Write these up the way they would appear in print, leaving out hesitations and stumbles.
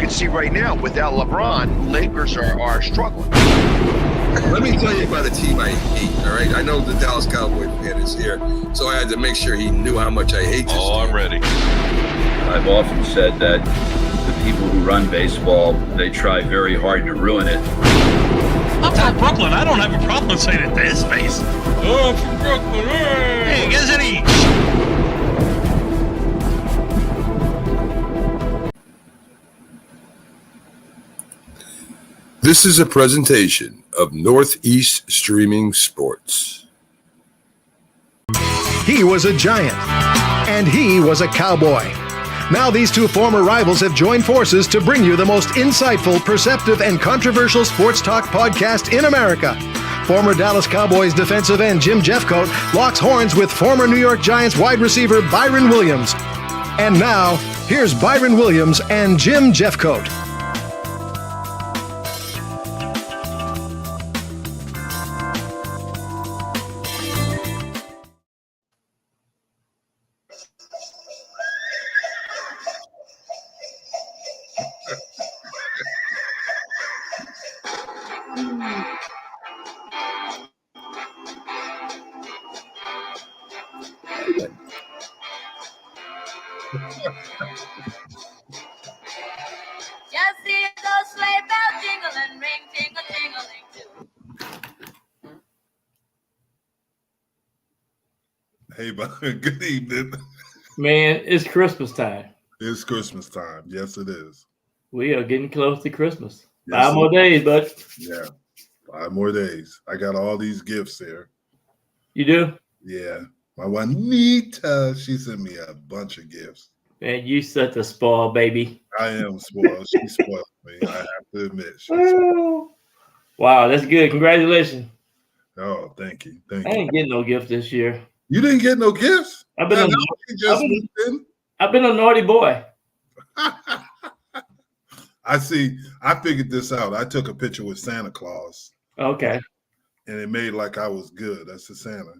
can see right now, without LeBron, Lakers are struggling. Let me tell you about a team I hate, all right? I know the Dallas Cowboys fan is here, so I had to make sure he knew how much I hate this team. I'm ready. I've often said that the people who run baseball, they try very hard to ruin it. I'm from Brooklyn. I don't have a problem saying it to his face. Oh, I'm from Brooklyn. Hey, guys, any... This is a presentation of Northeast Streaming Sports. He was a giant, and he was a cowboy. Now these two former rivals have joined forces to bring you the most insightful, perceptive, and controversial sports talk podcast in America. Former Dallas Cowboys defensive end Jim Jeffcoat locks horns with former New York Giants wide receiver Byron Williams. And now, here's Byron Williams and Jim Jeffcoat. Just see those sleigh bells jingling, ring, tingle, tingling too. Hey, good evening. Man, it's Christmas time. It's Christmas time. Yes, it is. We are getting close to Christmas. Yes, 5 more days, bud. Yeah, 5 more days. I got all these gifts here. You do? Yeah. My Juanita, she sent me a bunch of gifts. Man, you such a spoiled baby. I am spoiled. She spoiled me. I have to admit. She spoiled. Wow, that's good. Congratulations. Oh, thank you. Thank I you. ain't getting no gift this year. You didn't get no gifts? I've been, I've been a naughty boy. I see. I figured this out. I took a picture with Santa Claus. Okay. And it made like I was good. That's the Santa.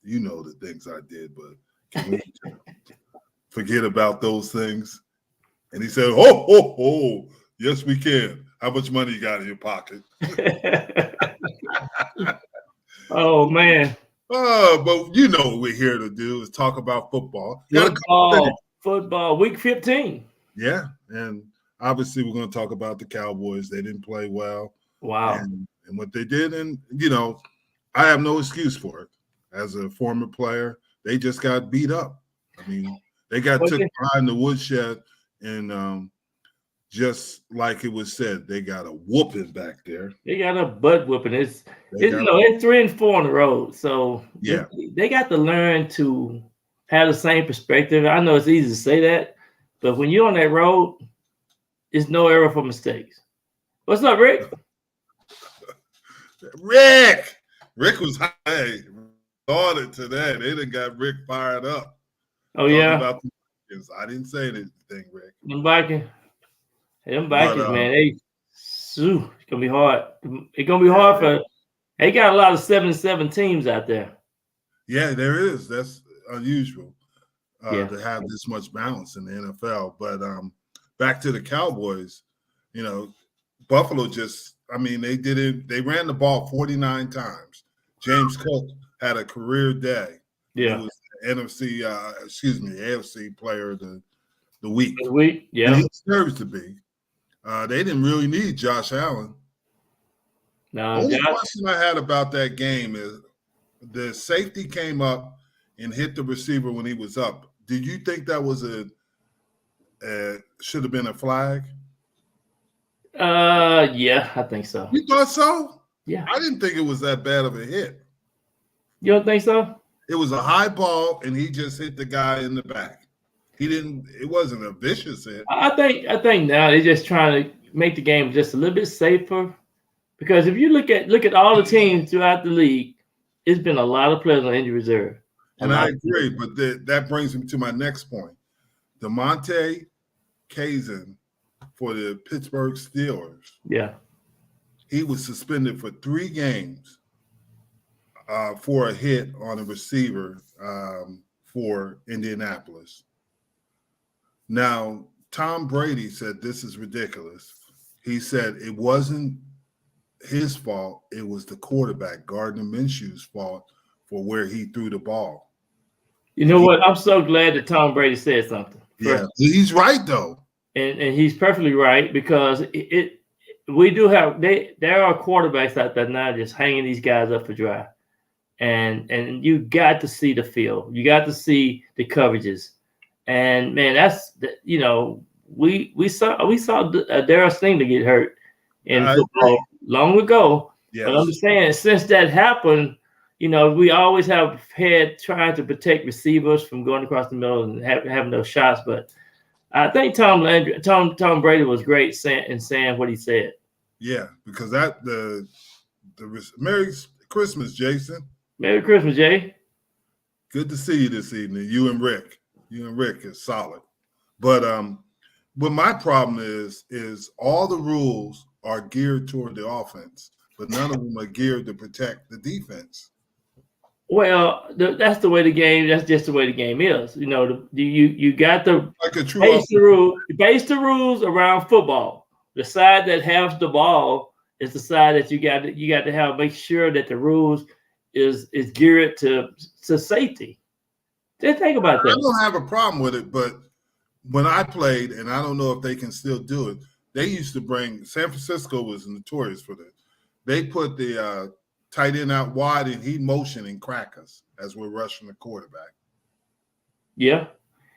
You know the things I did, but can we forget about those things? And he said, "Oh, oh, oh, yes, we can. How much money you got in your pocket?" Oh, man. But you know what we're here to do is talk about football. Football, week 15. Yeah, and obviously we're going to talk about the Cowboys. They didn't play well. Wow. And what they did, and, you know, I have no excuse for it. As a former player, they just got beat up. I mean, they got took behind the woodshed, and just like it was said, they got a whooping back there. They got a butt whooping. It's 3 and 4 on the road. So yeah, they got to learn to have the same perspective. I know it's easy to say that, but when you're on that road, it's no error for mistakes. What's up, Rick? Rick was high. On it to that. They done got Rick fired up. Oh, yeah. About I didn't say anything, Rick. Them Vikings, man, it's gonna be hard. It's gonna be hard for. They got a lot of 7-7 teams out there. Yeah, there is. That's unusual to have this much balance in the NFL. But back to the Cowboys, you know, Buffalo they did it. They ran the ball 49 times. James Cook had a career day. Yeah. He was the AFC player of the week. The week, yeah. And he deserves to be. They didn't really need Josh Allen. No, the only question I had about that game is the safety came up and hit the receiver when he was up. Did you think that was should have been a flag? Yeah, I think so. You thought so? Yeah. I didn't think it was that bad of a hit. You don't think so? It was a high ball, and he just hit the guy in the back. It wasn't a vicious hit. I think now they're just trying to make the game just a little bit safer. Because if you look at all the teams throughout the league, it's been a lot of players on injury reserve. And I agree, but that brings me to my next point. DeMonte Kazin for the Pittsburgh Steelers. Yeah. He was suspended for 3 games for a hit on a receiver for Indianapolis. Now, Tom Brady said this is ridiculous. He said it wasn't his fault. It was the quarterback, Gardner Minshew's fault for where he threw the ball. You know what? I'm so glad that Tom Brady said something. Yeah, he's right though, and he's perfectly right, because we do have there are quarterbacks out there now just hanging these guys up for dry, and you got to see the field, you got to see the coverages, and man, that's we saw Darryl Stingley get hurt in football long ago. Yes. But I'm saying since that happened, we always have had trying to protect receivers from going across the middle and having those shots. But I think Tom Brady was great in saying what he said. Yeah, because the Merry Christmas, Jason. Merry Christmas, Jay. Good to see you this evening. You and Rick is solid. But what my problem is all the rules are geared toward the offense, but none of them are geared to protect the defense. Well, that's the way the game. That's just the way the game is. You got to base the rules around football. The side that has the ball is the side that you got to have. Make sure that the rules is geared to safety. Just think about that. I don't have a problem with it, but when I played, and I don't know if they can still do it, they used to bring. San Francisco was notorious for this. They put the tight end out wide, and he motion and crack us as we're rushing the quarterback. Yeah.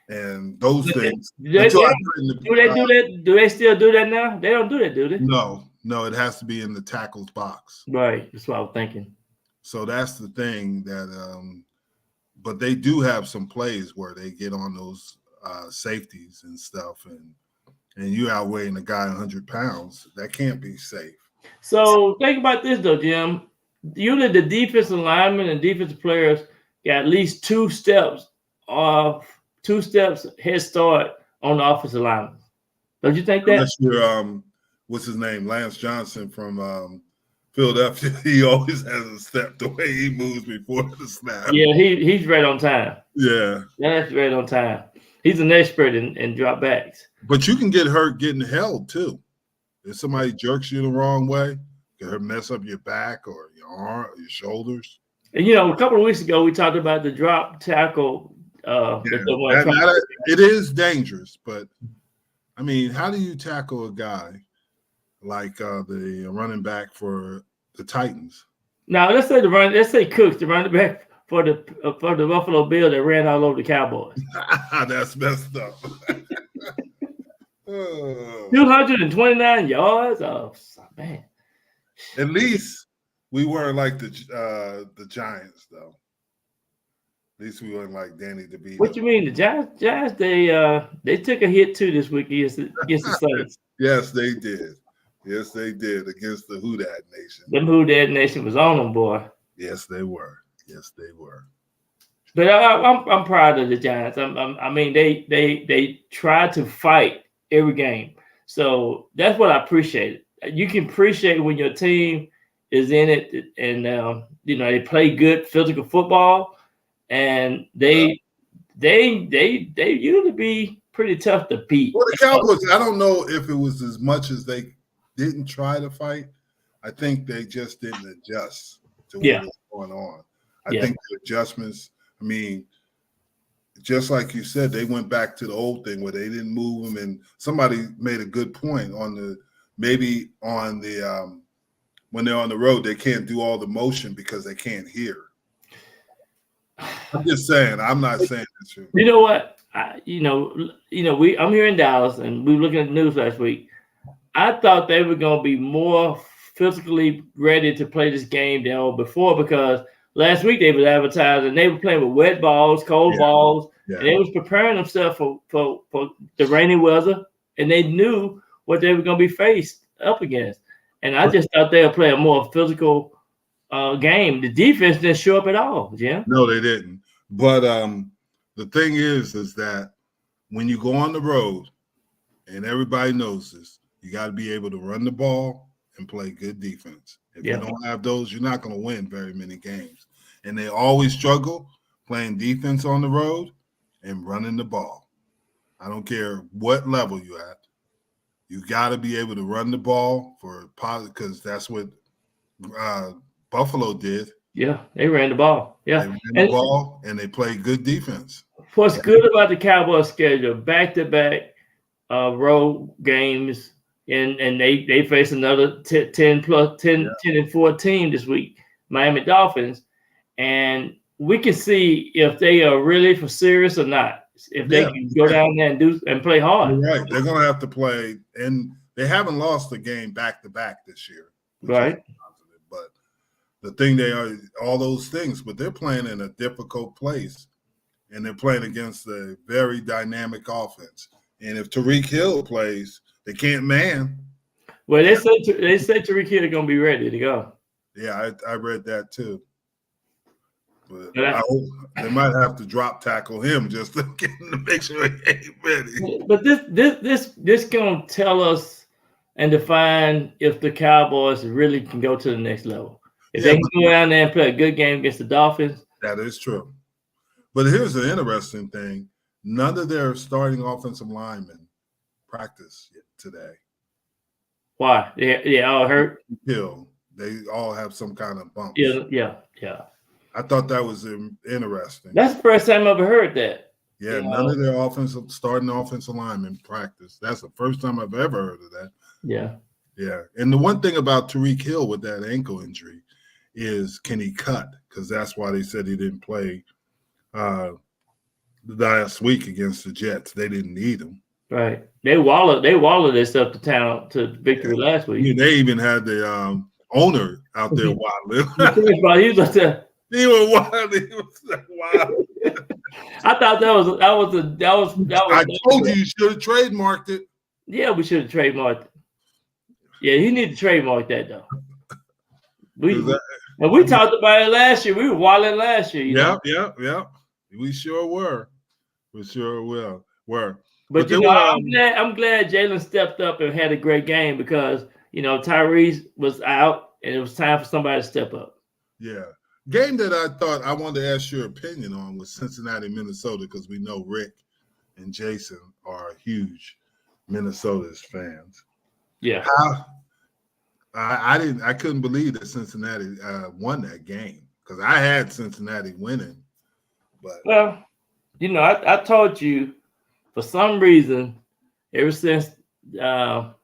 And those things. Do they do that? Do they still do that now? They don't do that, do they? No, it has to be in the tackle's box. Right. That's what I was thinking. So that's the thing that but they do have some plays where they get on those safeties and stuff, and you outweighing a guy 100 pounds. That can't be safe. So think about this though, Jim. Usually the defensive linemen and defensive players got at least two steps head start on the offensive lineman. Don't you think that? Unless you're what's his name? Lance Johnson from Philadelphia. He always has a step the way he moves before the snap. Yeah, he's right on time. Yeah. That's right on time. He's an expert in drop backs. But you can get hurt getting held too. If somebody jerks you the wrong way, it can mess up your back or your arm or your shoulders. And a couple of weeks ago we talked about the drop tackle. It is dangerous, but I mean, how do you tackle a guy like the running back for the Titans? Now let's say Cooks, the running back for the Buffalo Bills that ran all over the Cowboys. That's messed up. 229 yards. Oh man! At least we weren't like the Giants, though. At least we weren't like Danny DeVito. What you mean? The Giants? They took a hit too this week against the Saints. Yes, they did. Yes, they did against the Who Dat Nation. Them Who Dat Nation was on them, boy. Yes, they were. But I'm proud of the Giants. I mean, they try to fight every game. So that's what I appreciate. You can appreciate when your team is in it, and they play good physical football, and they usually be pretty tough to beat. Well, the Cowboys, I don't know if it was as much as they didn't try to fight. I think they just didn't adjust to what was going on. I think the adjustments, I mean, just like you said, they went back to the old thing where they didn't move them. And somebody made a good point on when they're on the road, they can't do all the motion because they can't hear. I'm just saying. I'm not saying it's true. You know what? I'm here in Dallas, and we were looking at the news last week. I thought they were going to be more physically ready to play this game than before, because last week they were advertising they were playing with wet balls, cold balls, and they was preparing themselves for the rainy weather, and they knew what they were going to be faced up against. And I just thought they would play a more physical game. The defense didn't show up at all, Jim. No, they didn't. But the thing is that when you go on the road, and everybody knows this, you got to be able to run the ball and play good defense. If you don't have those, you're not going to win very many games. And they always struggle playing defense on the road and running the ball. I don't care what level you at. You got to be able to run the ball for positive, because that's what Buffalo did. Yeah, they ran the ball. Yeah, they ran the ball and they played good defense. What's good about the Cowboys' schedule? Back-to-back road games, and they face another 10 and 4 team this week, Miami Dolphins, and we can see if they are really for serious or not. If they can go down there and play hard. You're right. They're going to have to play, and they haven't lost a game back-to-back this year. Right. But the thing they are, all those things, but they're playing in a difficult place, and they're playing against a very dynamic offense. And if Tyreek Hill plays, they can't man. Well, they said Tyreek Hill is going to be ready to go. Yeah, I read that too. But they might have to drop tackle him just to make sure he ain't ready. But this gonna tell us and define if the Cowboys really can go to the next level. If they can go down there and play a good game against the Dolphins. That is true. But here's the interesting thing: none of their starting offensive linemen practiced today. Why? They all hurt. Hill. They all have some kind of bumps. Yeah. I thought that was interesting. That's the first time I've ever heard that. Yeah, none of their starting offensive linemen practice. That's the first time I've ever heard of that. Yeah. And the one thing about Tyreek Hill with that ankle injury is, can he cut? Because that's why they said he didn't play last week against the Jets. They didn't need him. Right. They wallowed themselves to victory last week. Yeah, they even had the owner out there wilding. He was out there. He was wild. He was wild. I thought that was. I told you should have trademarked it. Yeah, we should have trademarked it. Yeah, he need to trademark that though. We talked about it last year. We were wilding last year. Yeah. We sure were. But I'm glad Jalen stepped up and had a great game, because Tyrese was out and it was time for somebody to step up. Yeah. Game that I thought I wanted to ask your opinion on was Cincinnati, Minnesota, because we know Rick and Jason are huge Minnesota's fans. Yeah. I couldn't believe that Cincinnati won that game, because I had Cincinnati winning. But I told you, for some reason, ever since the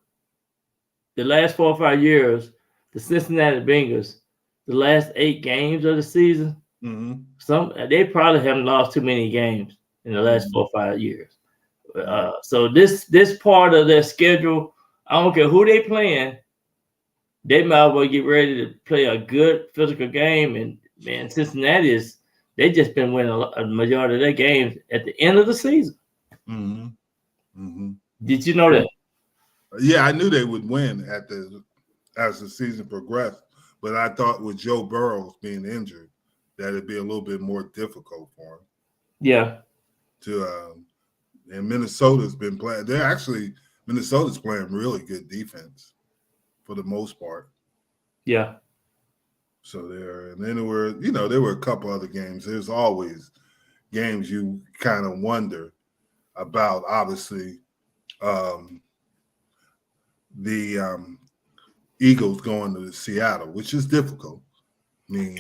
last 4 or 5 years, the Cincinnati Bengals, the last 8 games of the season, they probably haven't lost too many games in the last 4 or 5 years. So this part of their schedule, I don't care who they playing, they might as well get ready to play a good physical game. And man, Cincinnati they just been winning a majority of their games at the end of the season. Did you know that? Yeah, I knew they would win as the season progressed, but I thought with Joe Burrow being injured, that it'd be a little bit more difficult for him. Yeah. And Minnesota's been playing. Minnesota's playing really good defense for the most part. Yeah. So there were a couple other games. There's always games you kind of wonder about. Obviously, the Eagles going to Seattle, which is difficult. I mean,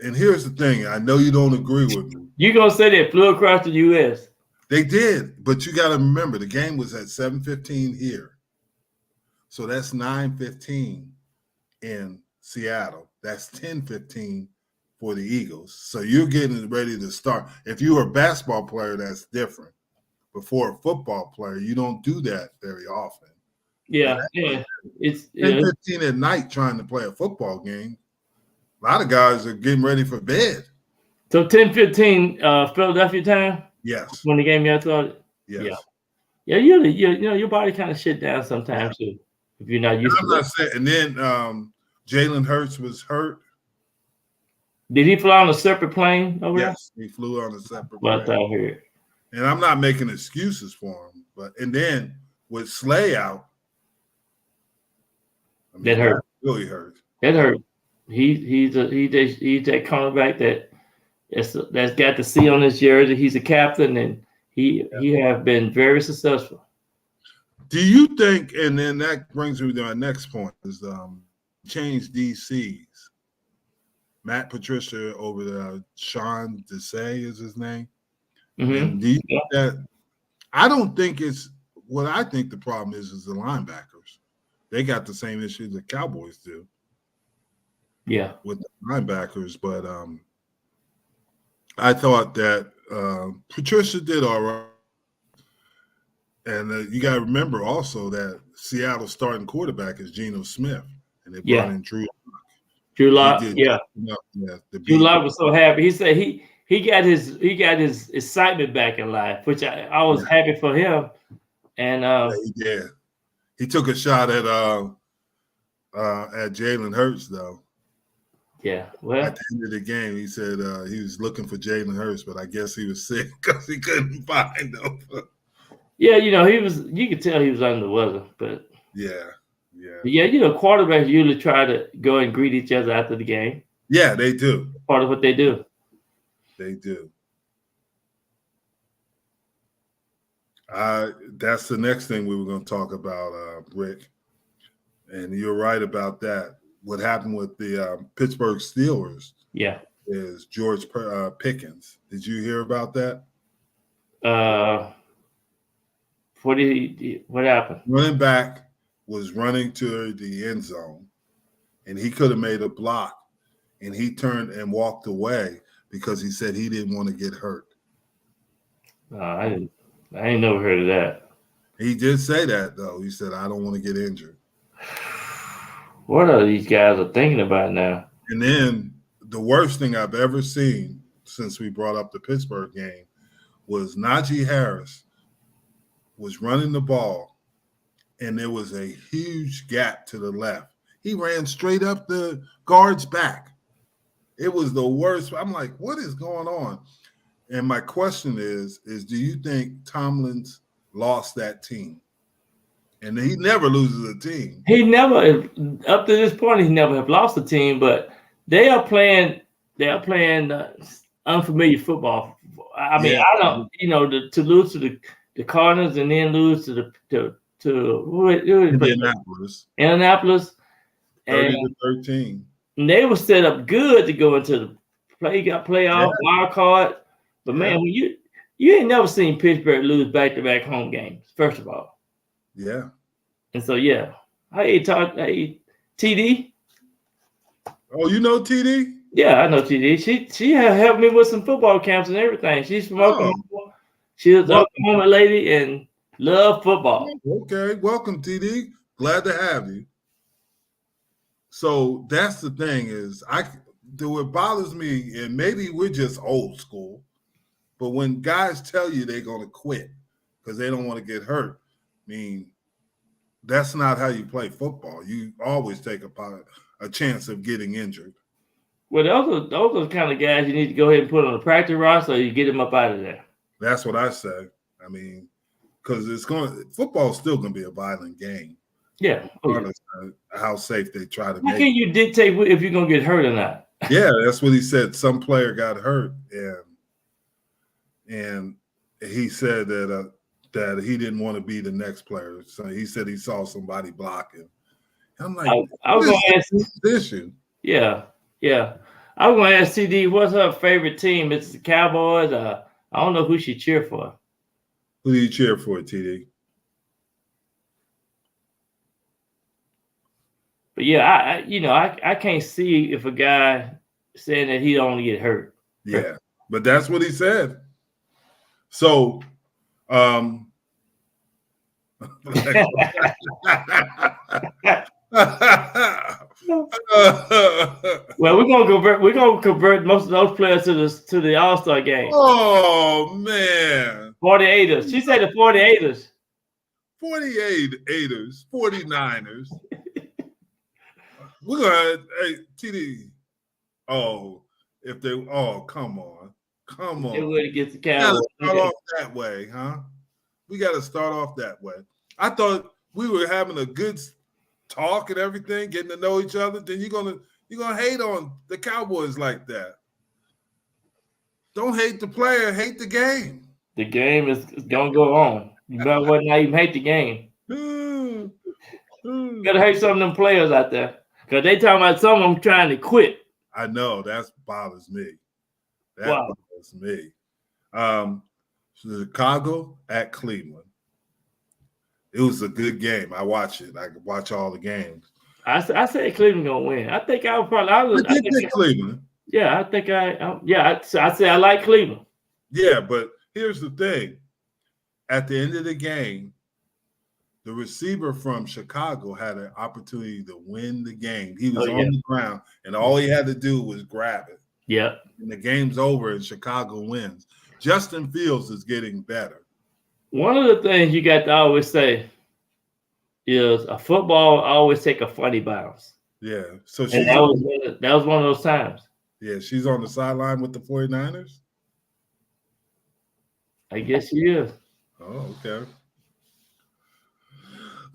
and here's the thing. I know you don't agree with me. You're gonna say they flew across the U.S. They did, but you got to remember the game was at 7:15 here, so that's 9:15 in Seattle. That's 10:15 for the Eagles. So you're getting ready to start. If you're a basketball player, that's different. But for a football player, you don't do that very often. Yeah. It's 10:15 at night trying to play a football game. A lot of guys are getting ready for bed. So 10:15 Philadelphia time? Yes. When the game you started? Yes. Yeah, your body kind of shit down sometimes too, if you're not used to it. And then Jalen Hurts was hurt. Did he fly on a separate plane over there? Yes, he flew on a separate plane. What I heard. And I'm not making excuses for him, and then with Slay out, that hurt. Really hurt. That hurt. He's that cornerback that's got the C on his jersey. He's a captain, and He have been very successful. Do you think, and then that brings me to our next point, is change DCs. Matt Patricia over the Sean Desai is his name. And do you think that? I don't think it's what I think the problem is the linebackers. They got the same issue the Cowboys do. Yeah, with the linebackers, but I thought that Patricia did all right. And you got to remember also that Seattle's starting quarterback is Geno Smith, and they brought in Drew. Drew Lock, Drew Lock was so happy. He said he got his excitement back in life, which I was happy for him. And he took a shot at Jalen Hurts though. Yeah, well, at the end of the game, he said he was looking for Jalen Hurts, but I guess he was sick because he couldn't find him. Yeah, he was. You could tell he was under the weather, but yeah. Quarterbacks usually try to go and greet each other after the game. Yeah, they do. Part of what they do. They do. That's the next thing we were going to talk about, Rick. And you're right about that. What happened with the Pittsburgh Steelers? Yeah, is George Pickens. Did you hear about that? What happened? Running back was running to the end zone, and he could have made a block, and he turned and walked away because he said he didn't want to get hurt. I ain't never heard of that. He did say that though. He said, "I don't want to get injured." What are these guys are thinking about now? And then the worst thing I've ever seen since we brought up the Pittsburgh game was Najee Harris was running the ball, and there was a huge gap to the left. He ran straight up the guard's back. It was the worst. I'm like, what is going on? And my question is do you think Tomlin's lost that team? And he never loses a team. He never, up to this point, he never have lost a team. But they are playing unfamiliar football. I mean, I don't, to lose to the Cardinals and then lose to Indianapolis. Indianapolis, 30-13. And they were set up good to go into the playoff wild card. But man, when you ain't never seen Pittsburgh lose back-to-back home games. First of all. Yeah. And so hey TD. Oh, you know TD? Yeah, I know TD. She helped me with some football camps and everything. She's from Oklahoma. She was an Oklahoma lady and love football. Okay, welcome TD. Glad to have you. So that's the thing is what bothers me, and maybe we're just old school, but when guys tell you they're going to quit because they don't want to get hurt, I mean, that's not how you play football. You always take a chance of getting injured. Well, those are the kind of guys you need to go ahead and put on the practice roster, or you get them up out of there. That's what I say. I mean, because football's still going to be a violent game. Yeah. Regardless of how safe they try to make it. How can you dictate if you're going to get hurt or not? Yeah, that's what he said. Some player got hurt, and he said that he didn't want to be the next player. So he said he saw somebody blocking. I'm like, I was going to ask this issue. Yeah. I was going to ask CD, what's her favorite team? It's the Cowboys. I don't know who she cheer for. Who do you cheer for, TD? But yeah, I can't see if a guy saying that he don't want to get hurt. Yeah, but that's what he said. So, well, we're gonna convert most of those players to the All-Star game. Oh man. 48ers. She said the 48ers. 48ers, 49ers. We're gonna TD. Come on. They would get the Cowboys. Start off that way, huh? We got to start off that way. I thought we were having a good talk and everything, getting to know each other. Then you're gonna hate on the Cowboys like that. Don't hate the player, hate the game. The game is gonna go on. You better not even hate the game. Gotta hate some of them players out there. Because they talking about some of them trying to quit. I know that bothers me. That Wow. bothers me. Chicago at Cleveland. It was a good game. I watched it. I could watch all the games. I said Cleveland gonna win. I think I would probably. I think Cleveland. Yeah, I think I said I like Cleveland. Yeah, but here's the thing. At the end of the game, the receiver from Chicago had an opportunity to win the game. He was on the ground, and all he had to do was grab it. Yeah. And the game's over, and Chicago wins. Justin Fields is getting better. One of the things you got to always say is a football always take a funny bounce. Yeah. So that was one of those times. Yeah, she's on the sideline with the 49ers? I guess she is. Oh, okay.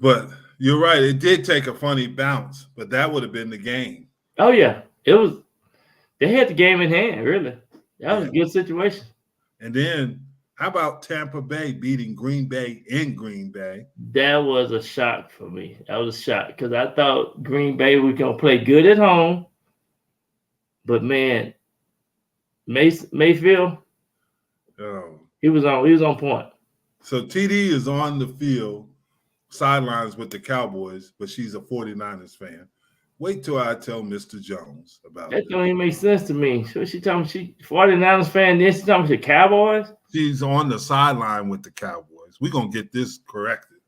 But you're right. It did take a funny bounce, but that would have been the game. Oh, yeah. It was. They had the game in hand, really. That was a good situation. And then how about Tampa Bay beating Green Bay in Green Bay? That was a shock for me. That was a shock because I thought Green Bay was going to play good at home. But, man, Mayfield, he was on point. So TD is on the field, sidelines with the Cowboys, but she's a 49ers fan. Wait till I tell Mr. Jones about that. That don't even make sense to me. So she talking she 49ers fan, then she talking about the Cowboys? She's on the sideline with the Cowboys. We're going to get this corrected.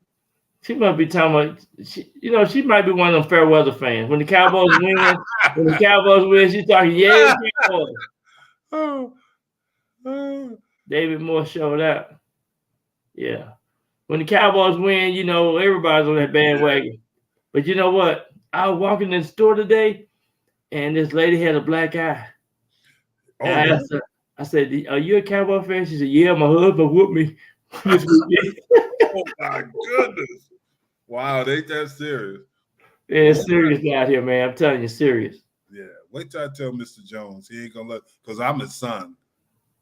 She might be talking about, she might be one of them fair weather fans. When the Cowboys win, she's talking, yeah, Cowboys. David Moore showed up. Yeah. When the Cowboys win, everybody's on that bandwagon. But you know what? I was walking in the store today, and this lady had a black eye. I said, "Are you a Cowboy fan?" She said, "Yeah, my husband whooped me." Oh my goodness! Wow, they that serious? Yeah, it's serious out here, man. I'm telling you, serious. Yeah, wait till I tell Mr. Jones. He ain't gonna let, because I'm his son.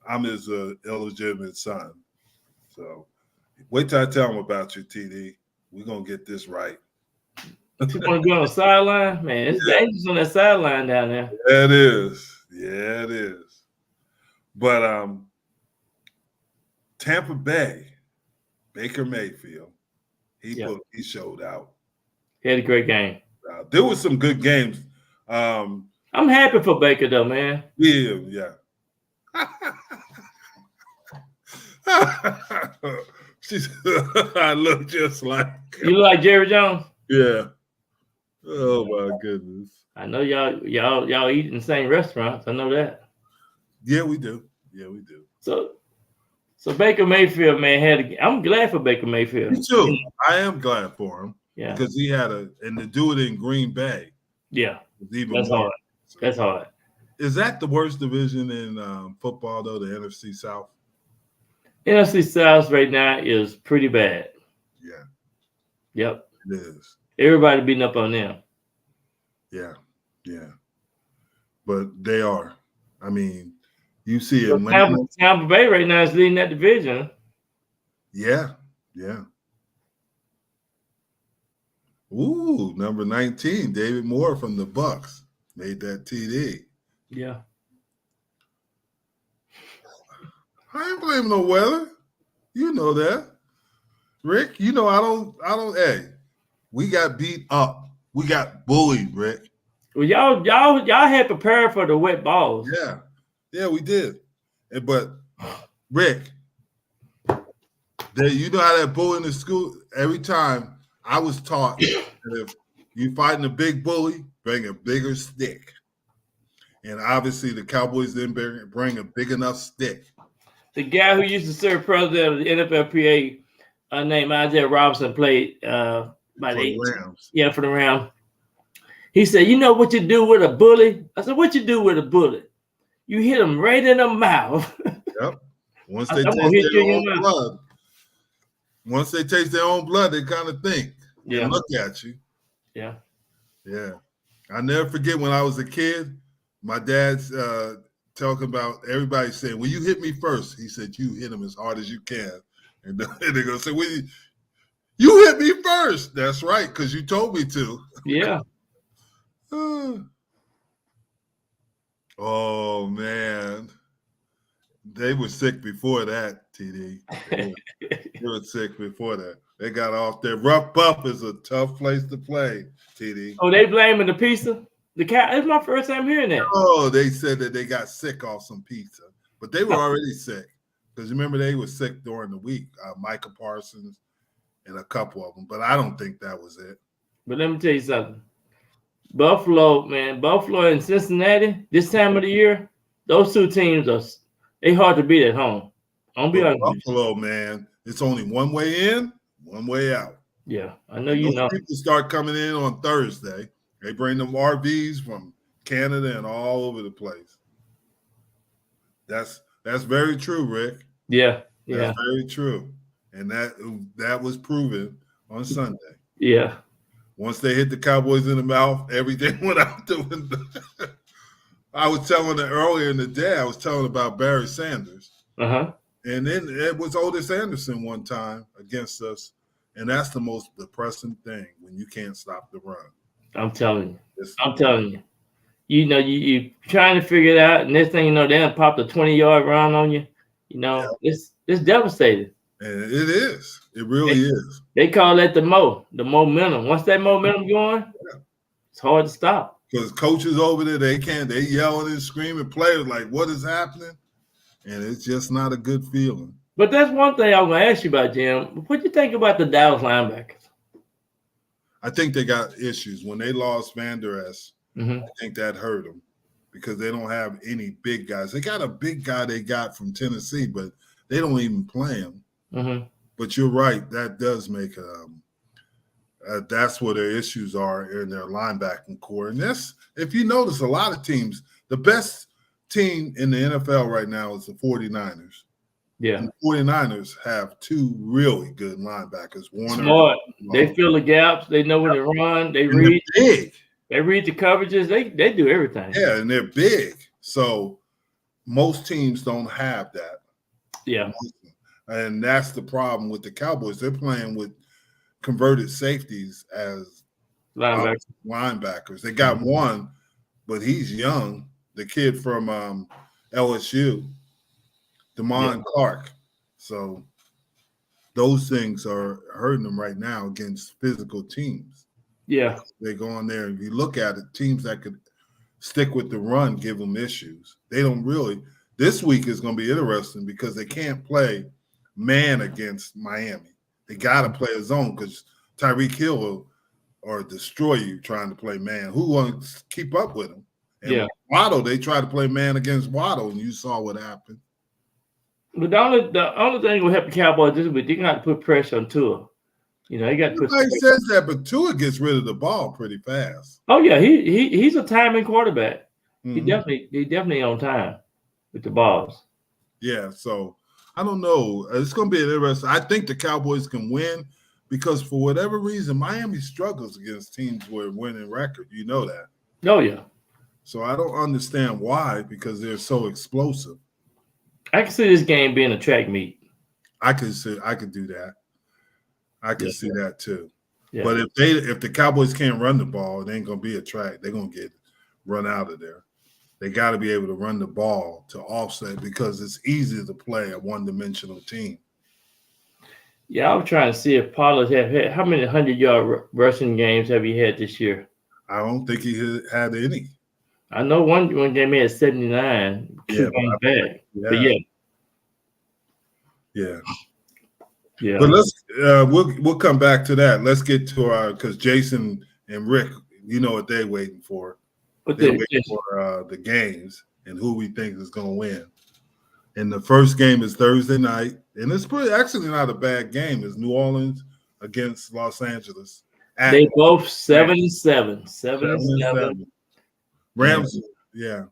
I'm his illegitimate son. So wait till I tell him about you, TD. We're gonna get this right. You want to be on the sideline? Man, it's dangerous on that sideline down there. Yeah, it is. Yeah, it is. But Tampa Bay, Baker Mayfield, he showed out. He had a great game. There was some good games. I'm happy for Baker though, man. Yeah. I look just like you look like Jerry Jones. Yeah. Oh my goodness. I know y'all eat in the same restaurants. I know that. Yeah, we do. So Baker Mayfield, man, I'm glad for Baker Mayfield. Me too. I am glad for him. Yeah. Because he had and to do it in Green Bay. Yeah. That's hard. That's hard. Is that the worst division in football though, the NFC South? NFC South right now is pretty bad. Yeah. Yep. It is. Everybody beating up on them. Yeah. But they are. I mean, you see it. Tampa Bay right now is leading that division. Yeah. Ooh, number 19, David Moore from the Bucks made that TD. Yeah. I ain't blaming no weather. You know that. Rick, I don't, hey, we got beat up. We got bullied, Rick. Well, y'all had prepared for the wet balls. Yeah, we did. But Rick, you know how that bullying in school, every time I was taught that if you fighting a big bully, bring a bigger stick. And obviously the Cowboys didn't bring a big enough stick. The guy who used to serve president of the NFLPA named Isaiah Robinson played for the Rams. Yeah, for the Rams. He said, "You know what you do with a bully?" I said, "What you do with a bully? You hit him right in the mouth." Yep. Once they taste their own blood, they kind of think and look at you. Yeah. I never forget when I was a kid, my dad's talking about everybody saying, "Well, you hit me first." He said, "You hit him as hard as you can," and they're gonna say, "Well, you hit me first." That's right, because you told me to. Yeah. Oh man, they were sick before that. TD, they were sick before that. They got off there. Rough Buff is a tough place to play. TD. Oh, they blaming the pizza. The cat. It's my first time hearing that. Oh, they said that they got sick off some pizza, but they were already sick because remember they were sick during the week. Micah Parsons and a couple of them, but I don't think that was it. But let me tell you something. Buffalo, man, Buffalo and Cincinnati, this time of the year, those two teams they hard to beat at home. I'll be honest. Buffalo, man, it's only one way in, one way out. Yeah, I know you know. People start coming in on Thursday. They bring them RVs from Canada and all over the place. That's very true, Rick. Yeah, that's very true, and that was proven on Sunday. Yeah. Once they hit the Cowboys in the mouth, everything went out the window. I was telling it earlier in the day. I was telling about Barry Sanders, and then it was Otis Anderson one time against us, and that's the most depressing thing when you can't stop the run. I'm telling you. You know, you trying to figure it out, and next thing you know, they done popped a 20-yard run on you. You know, it's devastating. And it is. It really is. They call that the momentum. Once that momentum going, it's hard to stop. Because coaches over there, they yelling and screaming, players like, what is happening? And it's just not a good feeling. But that's one thing I was going to ask you about, Jim. What do you think about the Dallas linebackers? I think they got issues. When they lost Van Der Esch, I think that hurt them because they don't have any big guys. They got a big guy they got from Tennessee, but they don't even play him. But you're right. That does make that's where their issues are in their linebacking core. And that's, if you notice, a lot of teams, the best team in the NFL right now is the 49ers. Yeah. And the 49ers have two really good linebackers. Warner. Smart. They fill the gaps. They know when to run. They read. Big. They read the coverages. They do everything. Yeah, and they're big. So most teams don't have that. Yeah. And that's the problem with the Cowboys. They're playing with converted safeties as linebackers. They got one, but he's young. The kid from LSU, Damon Clark. So those things are hurting them right now against physical teams. Yeah. They go on there. If you look at it, teams that could stick with the run give them issues. They don't really. This week is going to be interesting because they can't play man against Miami. They got to play a zone because Tyreek Hill will or destroy you trying to play man. Who wants to keep up with him? And Waddle, they tried to play man against Waddle, and you saw what happened. But the only thing will help the Cowboys this week, they're going to have to put pressure on Tua. You know, he got to put. Everybody says that, but Tua gets rid of the ball pretty fast. Oh yeah, he's a timing quarterback. He definitely on time with the balls. Yeah, so I don't know. It's going to be interesting. I think the Cowboys can win because for whatever reason, Miami struggles against teams with winning record. You know that. Oh yeah. So I don't understand why because they're so explosive. I can see this game being a track meet. I could do that. I can see that too. Yeah. But if the Cowboys can't run the ball, it ain't gonna be a track. They're gonna get run out of there. They got to be able to run the ball to offset because it's easy to play a one-dimensional team. Yeah, I was trying to see if Pollard have had how many 100-yard rushing games have he had this year? I don't think he had any. I know one game he had 79. Yeah, back. Yeah. But let's we'll come back to that. Let's get to our because Jason and Rick, you know what they're waiting for. They're waiting for the games and who we think is going to win. And the first game is Thursday night, and it's actually not a bad game. It's New Orleans against Los Angeles. They both 7-7. 7-7. Rams, yeah.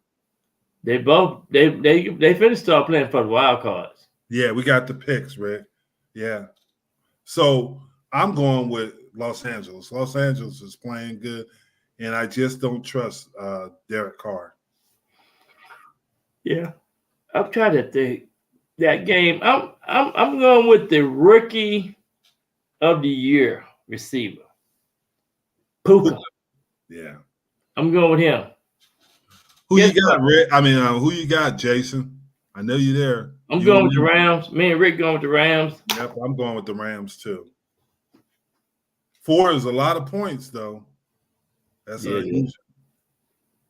They both they finished start playing for the wild cards. Yeah, we got the picks, Rick. Yeah. So I'm going with Los Angeles. Los Angeles is playing good, and I just don't trust Derek Carr. Yeah, I'm trying to think. That game, I'm going with the rookie of the year receiver, Puka. Yeah. I'm going with him. Who you got, Rick? I mean, who you got, Jason? I know you're there. I'm going with the Rams. Me and Rick going with the Rams. Yep, I'm going with the Rams too. 4 is a lot of points, though. That's unusual.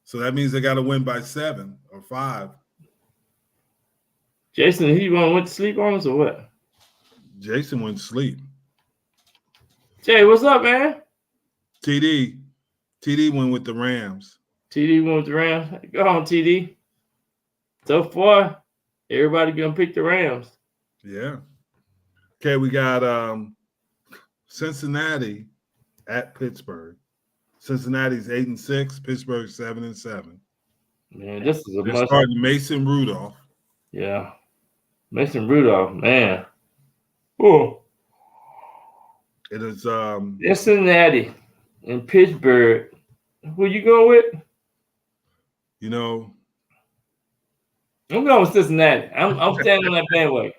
So that means they got to win by 7 or 5. Jason, he went to sleep on us or what? Jason went to sleep. Jay, what's up, man? TD went with the Rams. TD went with the Rams. Go on, TD. So far, everybody gonna pick the Rams. Yeah. Okay, we got Cincinnati at Pittsburgh. Cincinnati's 8-6, Pittsburgh 7-7. Man, this is a They're must. starting Mason Rudolph. Yeah, Mason Rudolph, man. Oh, It is Cincinnati and Pittsburgh. Who you going with? you know, I'm going with Cincinnati. I'm standing on that bandwagon.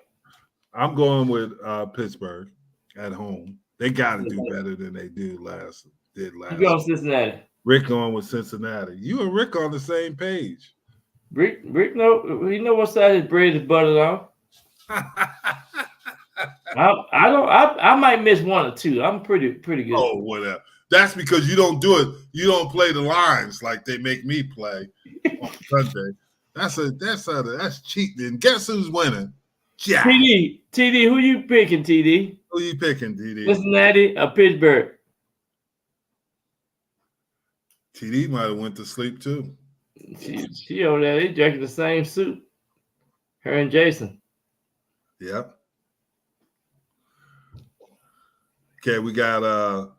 I'm going with Pittsburgh at home. They got to do better than they did last. You going with Cincinnati? Rick going with Cincinnati. You and Rick on the same page. Rick know what side his bread is buttered on. I might miss one or two. I'm pretty good. Oh, whatever. That's because you don't do it. You don't play the lines like they make me play on Sunday. That's cheating. Guess who's winning? Jack. TD, who you picking, TD? Who you picking, TD? Cincinnati or Pittsburgh? TD might have went to sleep too. She over there, they drinking the same soup. Her and Jason. Yep. Okay, we got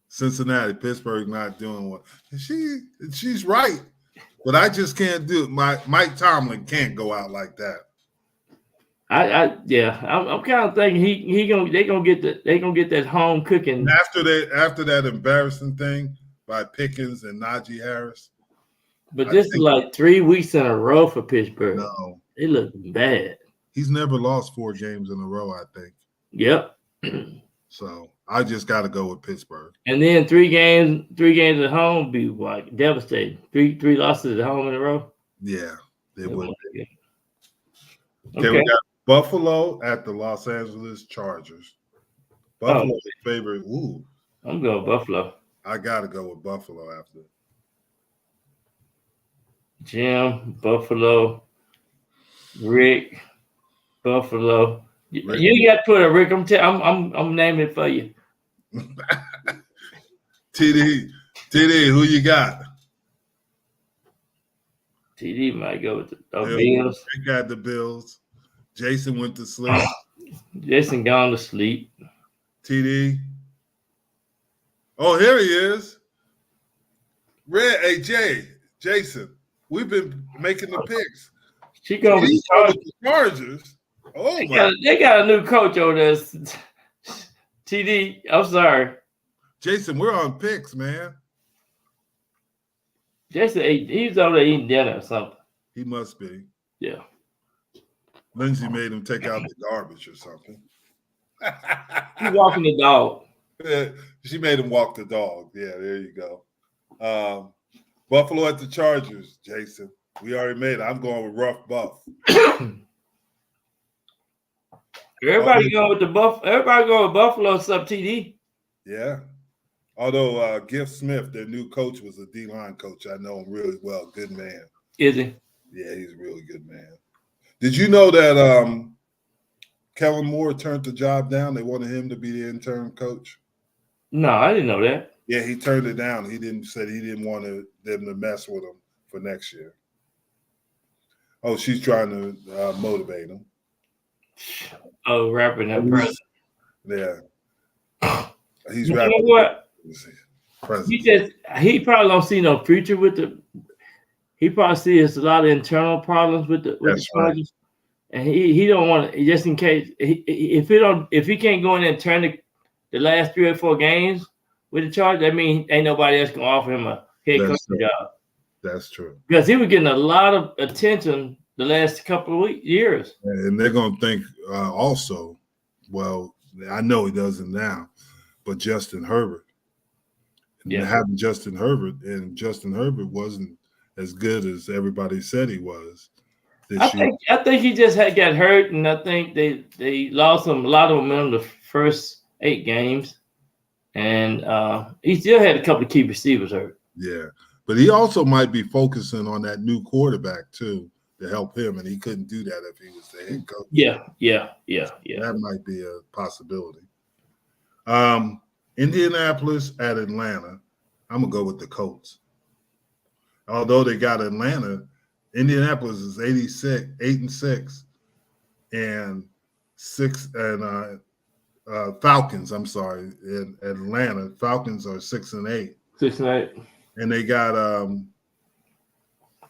Cincinnati. Pittsburgh not doing what she's right, but I just can't do it. Mike Tomlin can't go out like that. I'm kind of thinking they gonna get that home cooking. And after that embarrassing thing by Pickens and Najee Harris. But this is like 3 weeks in a row for Pittsburgh. No, they look bad. He's never lost 4 games in a row, I think. Yep. So I just got to go with Pittsburgh. And then 3 games at home be like devastating. Three losses at home in a row. Yeah, it would be. Okay, We got Buffalo at the Los Angeles Chargers. Buffalo's favorite. Ooh, I'm going Buffalo. I got to go with Buffalo after. Jim, Buffalo, Rick, Buffalo. Rick. You got to put a Rick. I'm naming it for you. TD, who you got? TD might go with the Bills. Rick got the Bills. Jason went to sleep. Jason gone to sleep. TD. Oh, here he is. Jason. We've been making the picks. She going with the Chargers. Oh they got a new coach over there. TD, I'm sorry. Jason, we're on picks, man. Jason, he's over there eating dinner or something. He must be. Yeah. Lindsay made him take out the garbage or something. He's walking the dog. Yeah, she made him walk the dog. Yeah, there you go. Buffalo at the Chargers, Jason. We already made it. I'm going with Rough Buff. Everybody going with Buffalo except TD. Yeah. Although Giff Smith, their new coach, was a D-line coach. I know him really well. Good man. Is he? Yeah, he's a really good man. Did you know that Kellen Moore turned the job down? They wanted him to be the interim coach. No, I didn't know that. Yeah, he turned it down. He didn't want them to mess with him for next year. Oh, she's trying to motivate him. Oh, rapping that president. Yeah. He's you rapping. know what? President. He probably don't see no future with the. He probably sees a lot of internal problems with the Chargers, and he don't want to, just in case if he can't go in and turn the last 3 or 4 games with the Chargers, that means ain't nobody else gonna offer him a head coaching job. That's true. Because he was getting a lot of attention the last couple of years. And they're going to think also, well, I know he doesn't now, but Justin Herbert. Yeah. Having Justin Herbert, and Justin Herbert wasn't as good as everybody said he was this year. I think he just got hurt, and I think they lost him a lot of momentum the first 8 games. And he still had a couple of key receivers hurt. Yeah. But he also might be focusing on that new quarterback, too, to help him, and he couldn't do that if he was the head coach. Yeah. That might be a possibility. Indianapolis at Atlanta. I'm going to go with the Colts. Although they got Atlanta, Indianapolis is 8-6, and Falcons, I'm sorry, in Atlanta. Falcons are 6-8. 6-8. And they got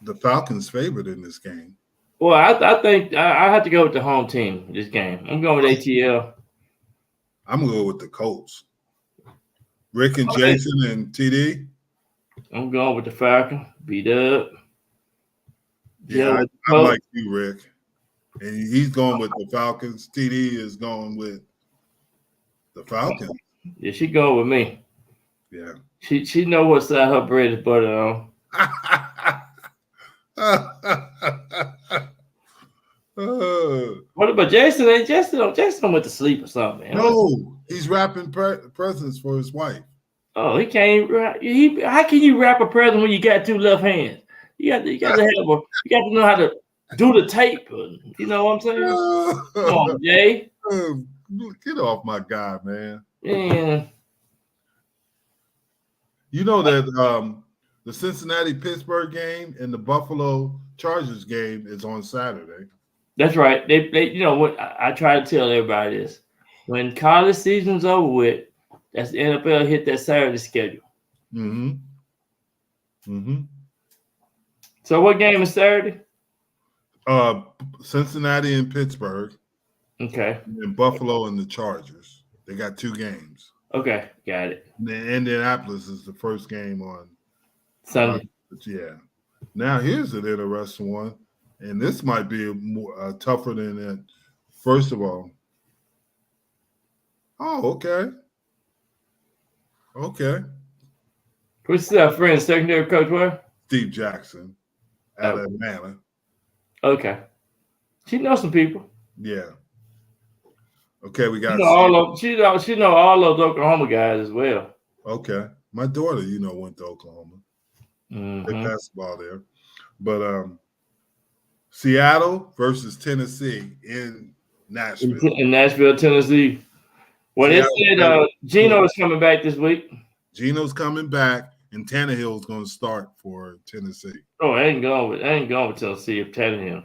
the Falcons favored in this game. Well, I think I have to go with the home team this game. I'm going with ATL. I'm going to go with the Colts. Rick and Jason and TD? I'm going with the Falcons. Beat up. Yeah, I like you, Rick. And he's going with the Falcons. TD is going with the Falcons. Yeah, she going with me. Yeah. She know what side her bread is butter on. What about Jason? Jason went to sleep or something, man. No, he's wrapping presents for his wife. Oh, he can't. How can you wrap a present when you got 2 left hands? You got to know how to do the tape. You know what I'm saying? Come on, Jay. Get off my guy, man. Yeah. You know that the Cincinnati-Pittsburgh game and the Buffalo Chargers game is on Saturday. That's right. They you know what I try to tell everybody this. When college season's over with, that's the NFL hit that Saturday schedule. So what game is Saturday? Cincinnati and Pittsburgh. Okay. And Buffalo and the Chargers. They got 2 games. Okay, got it. And Indianapolis is the first game on Sunday. Yeah. Now here's an interesting one, and this might be more tougher than that. First of all, okay. Who's our friend, secondary coach? Where? Steve Jackson at Atlanta. Okay. She knows some people. Yeah. Okay, we got. She know all those Oklahoma guys as well. Okay, my daughter, went to Oklahoma. They basketball there, but Seattle versus Tennessee in Nashville. In Nashville, Tennessee. Well, they said Geno is coming back this week. Geno's coming back, and Tannehill's going to start for Tennessee. Oh, I ain't going with Tennessee if Tannehill.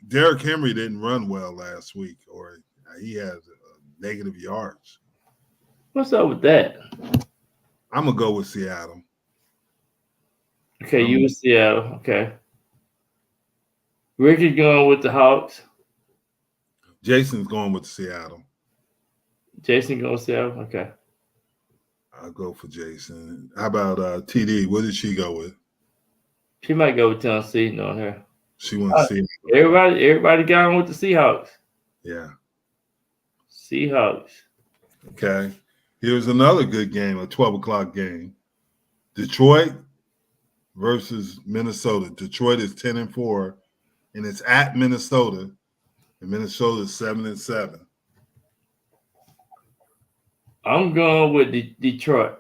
Derrick Henry didn't run well last week, or he has negative yards. What's up with that? I'm going to go with Seattle. Okay, you with Seattle. Okay. Ricky's going with the Hawks. Jason's going with Seattle. Jason going with Seattle? Okay. I'll go for Jason. How about TD? What did she go with? She might go with Tennessee, knowing her. She wants to see everybody got on with the Seahawks. Yeah. Seahawks. Okay. Here's another good game, a 12 o'clock game. Detroit versus Minnesota. Detroit is 10-4, and it's at Minnesota, and Minnesota is 7-7. I'm going with Detroit.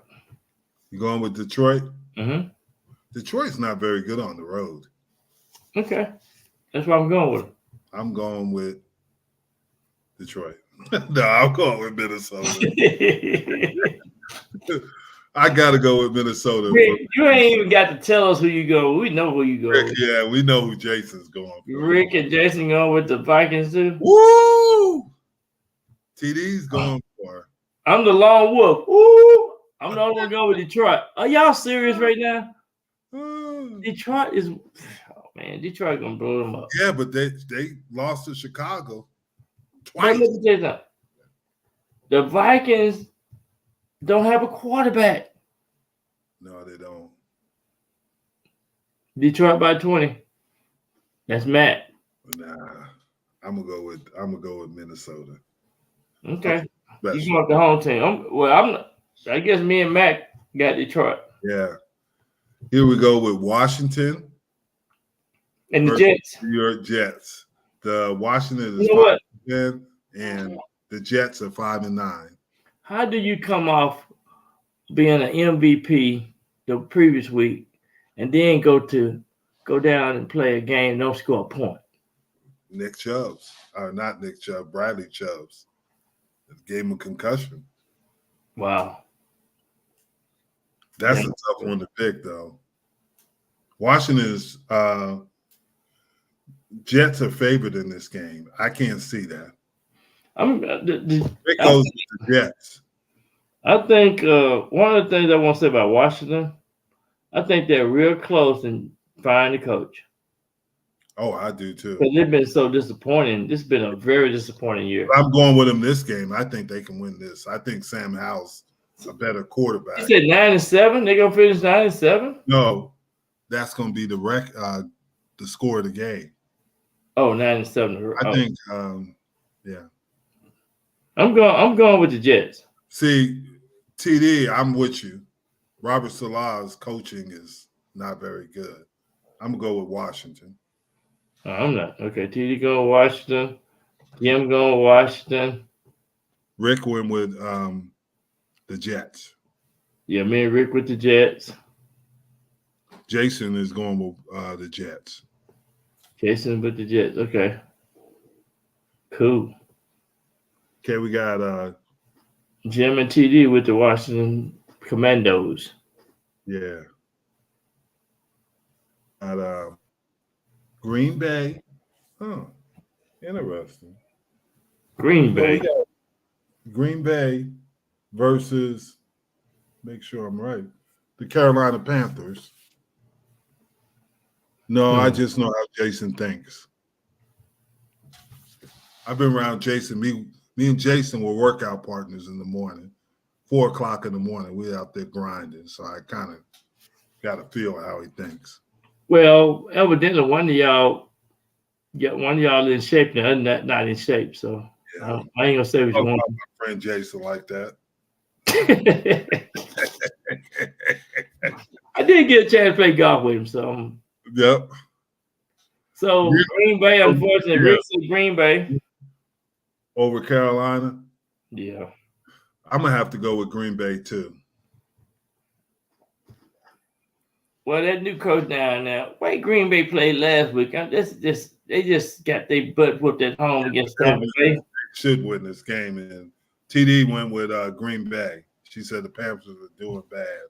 You going with Detroit? Mm-hmm. Detroit's not very good on the road. Okay. That's what I'm going with. I'm going with Detroit. No, I'm going with Minnesota. I got to go with Minnesota. Rick, you ain't even got to tell us who you go. We know who you go Rick, with. yeah, we know who Jason's going for. Rick and Jason going with the Vikings too? Woo! TD's going for. I'm the lone wolf. Woo! I'm the only one going with Detroit. Are y'all serious right now? Detroit is... Detroit gonna blow them up. Yeah, but they lost to Chicago twice. Let me tell you something. The Vikings don't have a quarterback. No, they don't. Detroit by 20. That's Matt. Nah, I'm gonna go with Minnesota. Okay. Special. You want the home team. I guess me and Mac got Detroit. Yeah. Here we go with Washington and the Jets. New York Jets. The Washington is You know 5-10, and the Jets are 5-9. How do you come off being an MVP the previous week and then go down and play a game, don't score a point? Nick Chubbs, or not Nick Chubb, Bradley Chubbs. It gave him a concussion. Wow. That's a tough one to pick, though. Washington's Jets are favored in this game. I can't see that. It goes with the Jets. I think one of the things I want to say about Washington, I think they're real close in finding the coach. Oh, I do too. Because they've been so disappointing. This has been a very disappointing year. I'm going with them this game. I think they can win this. I think Sam Howell's a better quarterback. You said 9-7. They're gonna finish 9-7. No, that's gonna be the score of the game. Oh, 9-7. I think, yeah. I'm going with the Jets. See, TD, I'm with you. Robert Saleh's coaching is not very good. I'm gonna go with Washington. I'm not. Okay, TD going Washington. Jim going Washington. Rick went with the Jets. Yeah, me and Rick with the Jets. Jason is going with the Jets. Jason with the Jets. Okay. Cool. Okay, we got Jim and TD with the Washington Commandos. Yeah. Got Green Bay. Huh. Interesting. Green Bay. Green Bay versus, make sure I'm right, the Carolina Panthers. No, I just know how Jason thinks. I've been around Jason. Me and Jason were workout partners in the morning. 4 o'clock in the morning, we're out there grinding. So I kind of got a feel how he thinks. Well, evidently one of y'all in shape, the other not in shape. So yeah. I ain't gonna say what you want. My friend Jason like that. I did get a chance to play golf with him, so yep. So Green Bay, unfortunately, Rick said Green Bay over Carolina. Yeah, I'm gonna have to go with Green Bay too. Well, that new coach down there, way Green Bay played last week. They just got their butt whooped at home against Tampa Bay. They should win this game, and TD went with Green Bay. She said the Panthers are doing bad.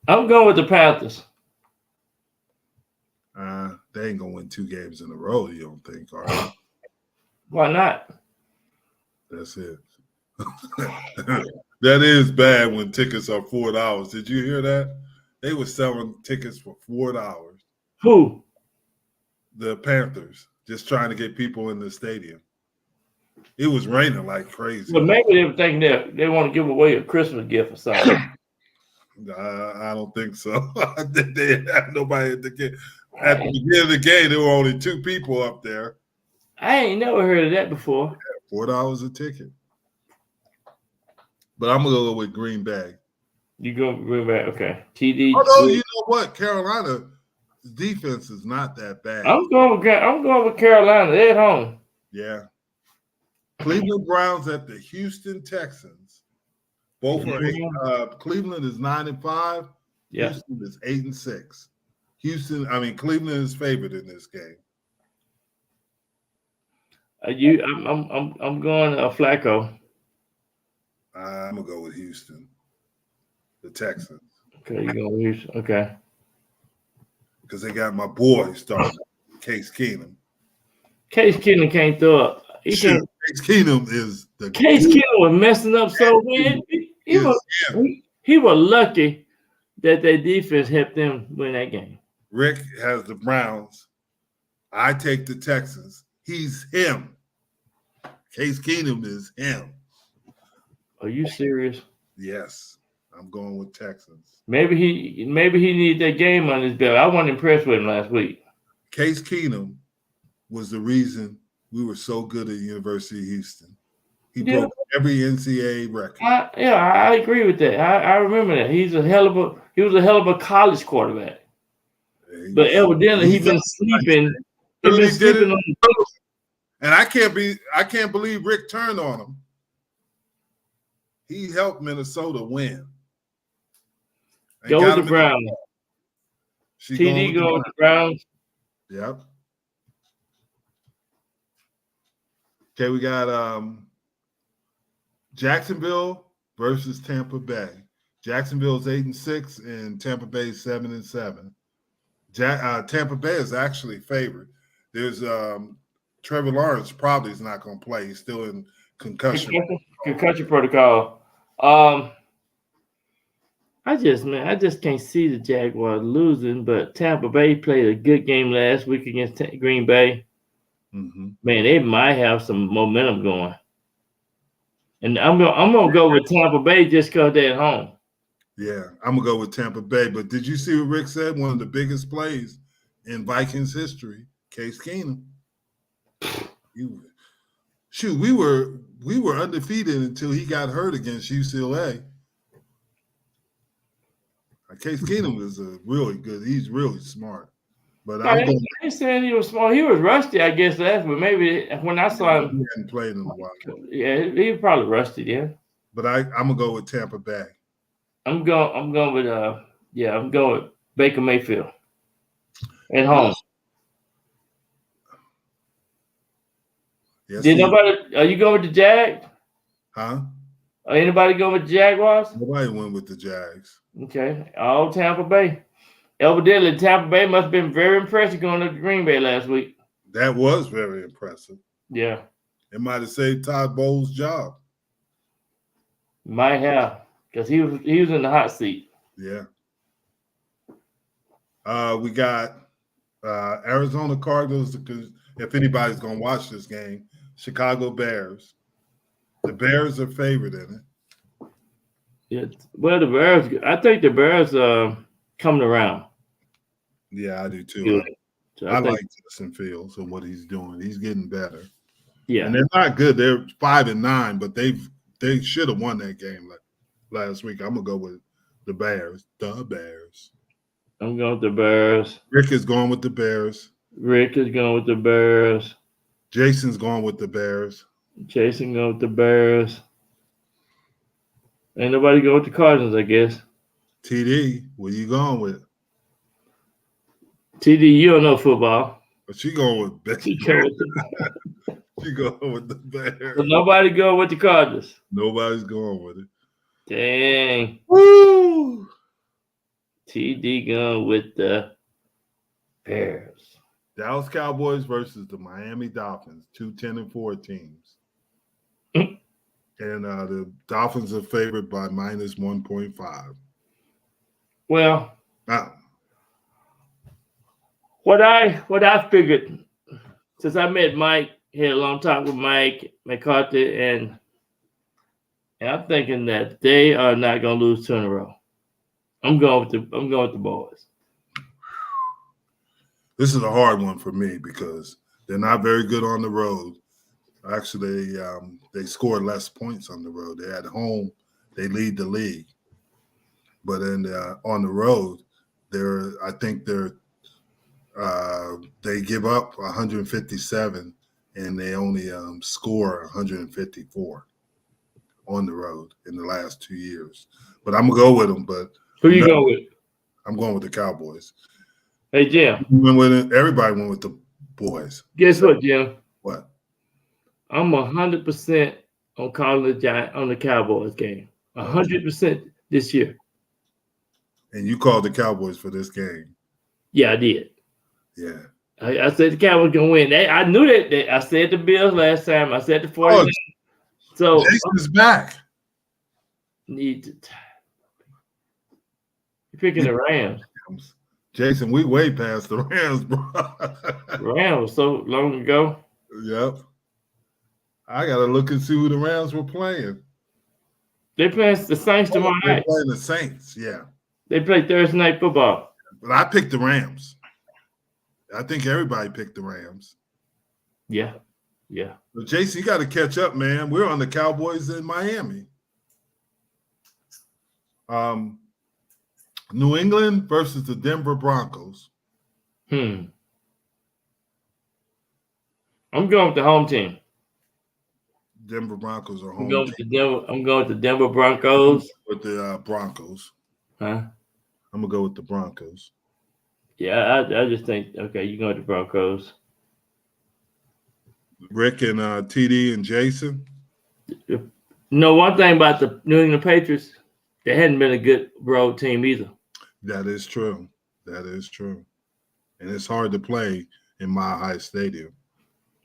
I'm going with the Panthers. They ain't gonna win 2 games in a row. You don't think? All right. Why not? That's it. That is bad when tickets are $4. Did you hear that? They were selling tickets for $4. Who? The Panthers, just trying to get people in the stadium. It was raining like crazy. Well, maybe they were thinking they want to give away a Christmas gift or something. I don't think so. They didn't have nobody at the game. At the beginning of the game, there were only 2 people up there. I ain't never heard of that before. Yeah, $4 a ticket. But I'm gonna go with Green Bay. You go Green Bay, okay. TD. Although you know what, Carolina's defense is not that bad. I'm going with Carolina. They're at home. Yeah. Cleveland Browns at the Houston Texans. Both are Cleveland is 9-5. Yeah. Houston is 8-6. Cleveland is favored in this game. I'm going Flacco. I'm gonna go with Houston. The Texans. Okay, you go with Houston. Okay. Because they got my boy starting, Case Keenum. Case Keenum can't throw up. Case Keenum is the Case Keenum was messing up so bad. He was lucky that their defense helped them win that game. Rick has the Browns. I take the Texans. He's him. Case Keenum is him. Are you serious? Yes. I'm going with Texans. Maybe he needed that game on his belt. I wasn't impressed with him last week. Case Keenum was the reason we were so good at the University of Houston. He broke every NCAA record. I agree with that. I remember that. He was a hell of a college quarterback. But evidently he's been sleeping. He's been sleeping on the and I can't believe Rick turned on him. He helped Minnesota win. Go with the Browns. TD go with the Browns. Yep. Okay, we got Jacksonville versus Tampa Bay. Jacksonville's 8-6 and Tampa Bay's 7-7. Tampa Bay is actually favored. There's Trevor Lawrence probably is not going to play. He's still in concussion protocol. I just can't see the Jaguars losing. But Tampa Bay played a good game last week against Green Bay. Mm-hmm. Man, they might have some momentum going. And I'm gonna go with Tampa Bay just because they're at home. Yeah, I'm gonna go with Tampa Bay. But did you see what Rick said? One of the biggest plays in Vikings history, Case Keenum. We were undefeated until he got hurt against UCLA. Case Keenum is really good. He's really smart. But I ain't saying he was smart. He was rusty, I guess. But maybe when I saw him, he hadn't played in a while. Yeah, he was probably rusty. Yeah. But I'm gonna go with Tampa Bay. I'm going with Baker Mayfield at home. Yes, are you going with the Jags? Huh? Are anybody going with the Jaguars? Nobody went with the Jags. Okay. All Tampa Bay. Evidently, Tampa Bay must have been very impressive going to Green Bay last week. That was very impressive. Yeah. It might have saved Todd Bowles' job. Might have, because he was in the hot seat. Yeah. We got Arizona Cardinals, because if anybody's going to watch this game, Chicago Bears. The Bears are favored in it. Yeah. Well, the Bears, I think the Bears coming around. Yeah, I do too. So I like Justin Fields and what he's doing. He's getting better. Yeah. And they're not good. They're 5-9, but they should have won that game last week. I'm gonna go with the Bears. The Bears. I'm going with the Bears. Rick is going with the Bears. Rick is going with the Bears. Jason's going with the Bears. Jason going with the Bears. Ain't nobody go with the Cardinals, I guess. TD, what you going with? TD, you don't know football. But she going with Bears. She going with the Bears. So nobody go with the Cardinals. Nobody's going with it. Dang. Woo! TD going with the Bears. Dallas Cowboys versus the Miami Dolphins, 2 10-4 teams. And the Dolphins are favored by -1.5. Well, what I figured, since I met Mike, had a long talk with Mike McCarthy, and I'm thinking that they are not going to lose 2 in a row. I'm going with the boys. This is a hard one for me because they're not very good on the road. Actually, they score less points on the road. They're at home, they lead the league. But on the road, they give up 157 and they only score 154 on the road in the last 2 years. But I'm gonna go with them. But who you going with? I'm going with the Cowboys. Hey Jim, everybody went with the boys. Guess what, Jim? What? I'm 100% on calling the Cowboys game. 100% this year. And you called the Cowboys for this game? Yeah, I did. Yeah. I said the Cowboys gonna win. I knew that. I said the Bills last time. I said the 49ers. So Jason's back. You're picking the Rams. Jason, we way past the Rams, bro. Rams was so long ago. Yep. I gotta look and see who the Rams were playing. They playing the Saints tomorrow They're night. playing the Saints, yeah. They play Thursday night football. But I picked the Rams. I think everybody picked the Rams. Yeah, yeah. But Jason, you got to catch up, man. We're on the Cowboys in Miami. New England versus the Denver Broncos. I'm going with the home team. Denver Broncos are home. I'm going with the Denver Broncos. With the Broncos. Huh? I'm going to go with the Broncos. Yeah, I just think, okay, you go with the Broncos. Rick and TD and Jason. One thing about the New England Patriots, they hadn't been a good road team either. That is true. That is true. And it's hard to play in Mile High Stadium.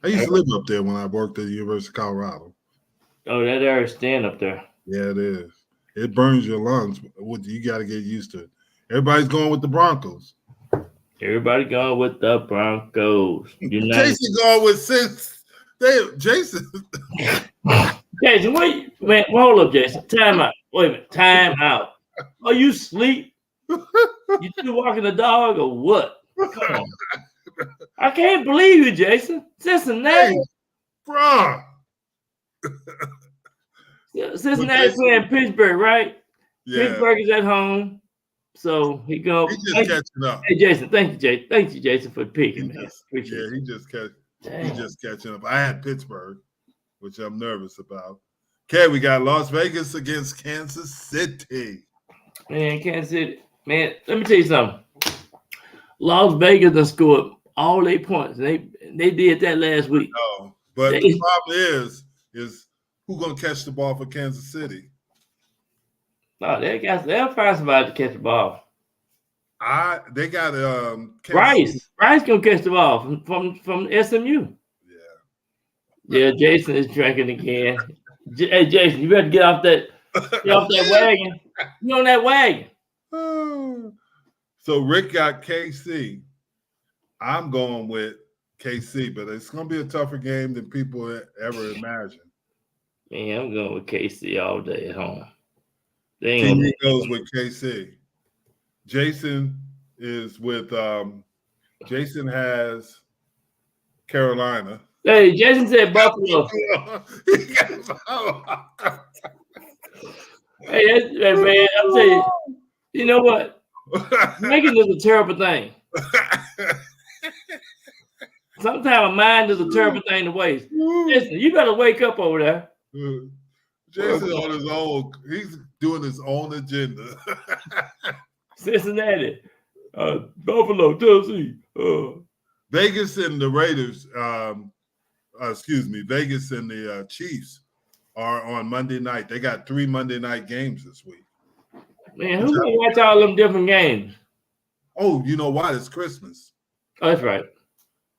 I used to live up there when I worked at the University of Colorado. Oh, that area stand up there. Yeah, it is. It burns your lungs. You got to get used to it. Everybody's going with the Broncos. Everybody going with the Broncos. Jason going with since Jason. Jason, wait, man, hold up, Jason. Time out. Wait a minute. Time out. Are you asleep? You still walking the dog or what? Come on. I can't believe you, Jason. Cincinnati. Hey, bro. Cincinnati playing Pittsburgh, right? Yeah. Pittsburgh is at home. So he go. He's just catching up. Hey, Jason, thank you, Jason. Thank you, Jason, for picking, man. Appreciate it. He's just catching up. I had Pittsburgh, which I'm nervous about. Okay, we got Las Vegas against Kansas City. Man, Kansas City. Man, let me tell you something. Las Vegas done scored all 8 points. They did that last week. No, but the problem is who gonna catch the ball for Kansas City? No, they'll find somebody to catch the ball. They got Rice gonna catch the ball from SMU. Yeah, Jason is drinking again. Hey, Jason, you better get off that wagon. You on that wagon? So Rick got KC. I'm going with KC, but it's going to be a tougher game than people ever imagined. Man, I'm going with KC all day at home. He goes with KC. Jason is with Jason has Carolina. Hey, Jason said Buffalo. Hey, man, I'm telling you, you know what? Making is a terrible thing. Sometimes a mind is a terrible thing to waste. Listen, you better wake up over there. Jason on his own. He's doing his own agenda. Cincinnati, Buffalo, Tennessee, Vegas and the Raiders. Vegas and the Chiefs are on Monday night. They got 3 Monday night games this week. Man, who's gonna watch all them different games? Oh, you know what? It's Christmas. Oh, that's right.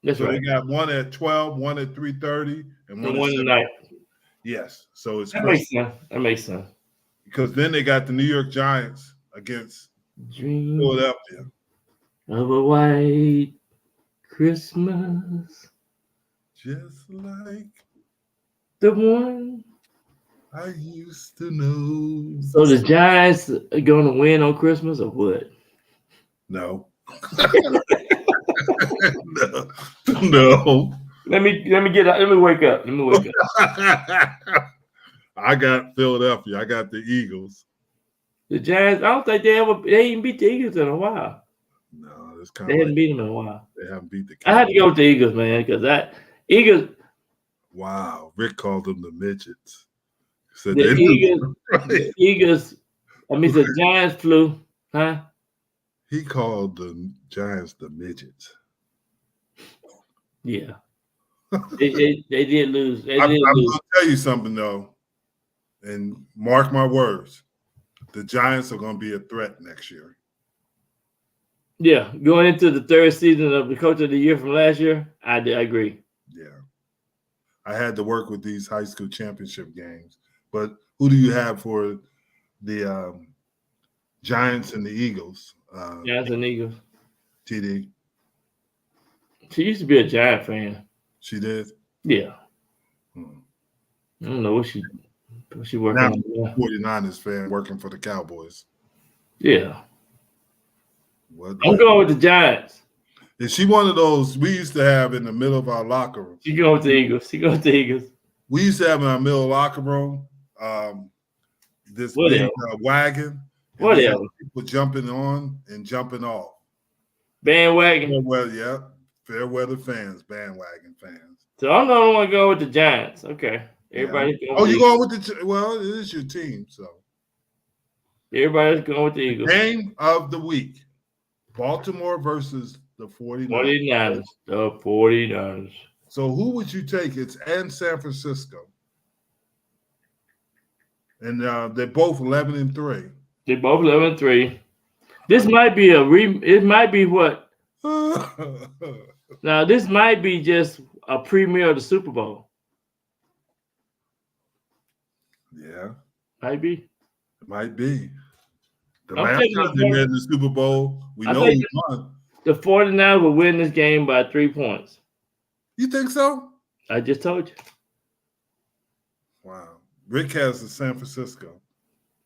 That's right. They got one at 12, one at 3:30, and one tonight. Yes. So it's that Christmas. makes sense. That makes sense. Because then they got the New York Giants against Philadelphia. Of a white Christmas. Just like the one I used to know. So the Giants are going to win on Christmas or what? No. No. Let me get up. Let me wake up. I got Philadelphia. I got the Eagles. The Giants, I don't think they ain't beat the Eagles in a while. No, it's kind they of hadn't beat them in a while. They haven't beat the Cowboys. I had to go with the Eagles, man, because Eagles. Wow, Rick called them the midgets. Said the Eagles. I mean, the Giants flew, huh? He called the Giants the midgets. Yeah, they did lose. I'm going to tell you something though, and mark my words, the Giants are going to be a threat next year. Yeah, going into the third season of the Coach of the Year from last year, I agree. Yeah, I had to work with these high school championship games. But who do you have for the Giants and the Eagles? Giants and Eagles. TD. She used to be a Giant fan. She did? Yeah. I don't know what she She working Now, on that. 49ers fan working for the Cowboys. Yeah. What? I'm going with the Giants. Is she one of those we used to have in the middle of our locker room? She going with the Eagles. She going with the Eagles. We used to have in our middle locker room this big wagon. Whatever. People jumping on and jumping off. Bandwagon. Well, yeah. Fair weather fans, bandwagon fans. So I'm the only one going with the Giants. Okay. Everybody's going. Oh, you going with the? Well, it is your team, so. Everybody's going with the Eagles. Game of the week: Baltimore versus the 49ers. The 49ers. So who would you take? It's in San Francisco, and they're both 11-3. They're both 11-3. This might be it might be what? Now this might be just a premiere of the Super Bowl. Yeah, might be. Might be. The I'm last taking time the they were in the Super Bowl, we I know think who won. The 49ers will win this game by 3 points. You think so? I just told you. Wow. Rick has the San Francisco.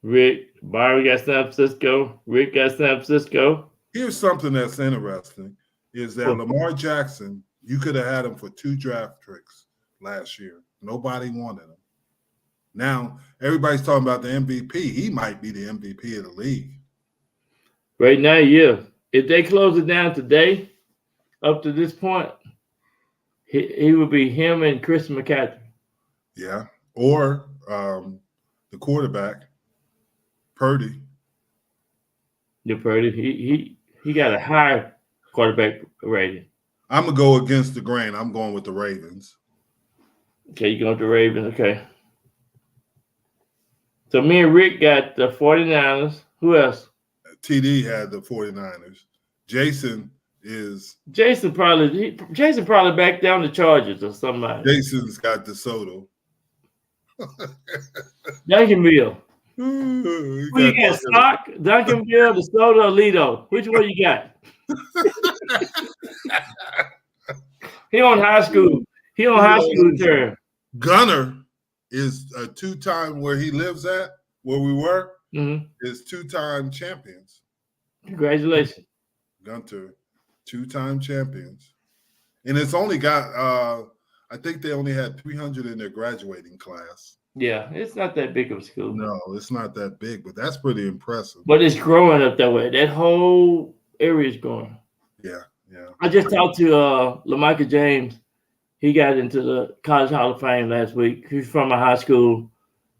Byron got San Francisco. Rick got San Francisco. Here's something that's interesting is that Lamar Jackson, you could have had him for 2 draft picks last year. Nobody wanted him. Now, everybody's talking about the MVP. He might be the MVP of the league. Right now, yeah. If they close it down today, up to this point, he would be him and Chris McCaffrey. Yeah. Or the quarterback, Purdy. Yeah, Purdy. He got a higher quarterback rating. I'm going to go against the grain. I'm going with the Ravens. Okay, you going with the Ravens. Okay. So me and Rick got the 49ers. Who else? TD had the 49ers. Jason probably back down the Chargers or somebody. Jason's got DeSoto. Duncanville. Who you got? Stock, Duncanville, DeSoto, Alito. Which one you got? He on high school. He on high school term. Gunner is a 2-time where he lives at, where we were, is 2-time champions. Congratulations. Gunter, 2-time champions. And it's only got, I think they only had 300 in their graduating class. Yeah, it's not that big of a school. No, it's not that big, but that's pretty impressive. But it's growing up that way. That whole area is growing. Yeah, yeah. I just talked to LaMichael James. He got into the College Hall of Fame last week. He's from my high school,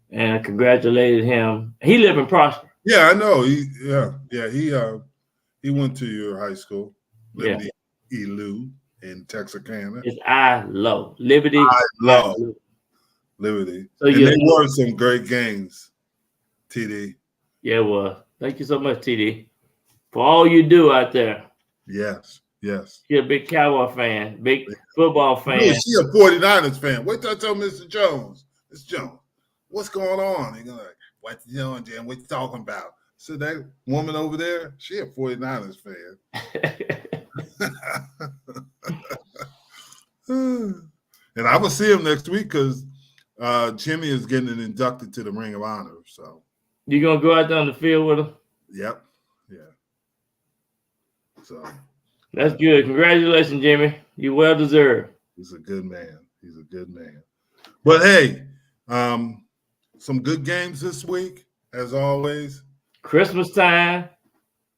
and I congratulated him. He lived in Prosper. Yeah, I know. He went to your high school, Liberty Elu in Texarkana. It's I-Lo. Liberty. I-Lo. Liberty. So and they were some great games, TD. Yeah, well, thank you so much, TD, for all you do out there. Yes, yes. You're a big Cowboy fan, big football fan. Yeah, she a 49ers fan. Wait till I tell Mr. Jones. Mr. Jones, what's going on? He's like, what you doing, Jim? What you talking about? So that woman over there, she a 49ers fan. And I will see him next week because Jimmy is getting inducted to the Ring of Honor. So you gonna go out there on the field with him? Yep. Yeah. So that's good. Congratulations, Jimmy. You well deserved. He's a good man. He's a good man. But hey, some good games this week, as always. Christmas time.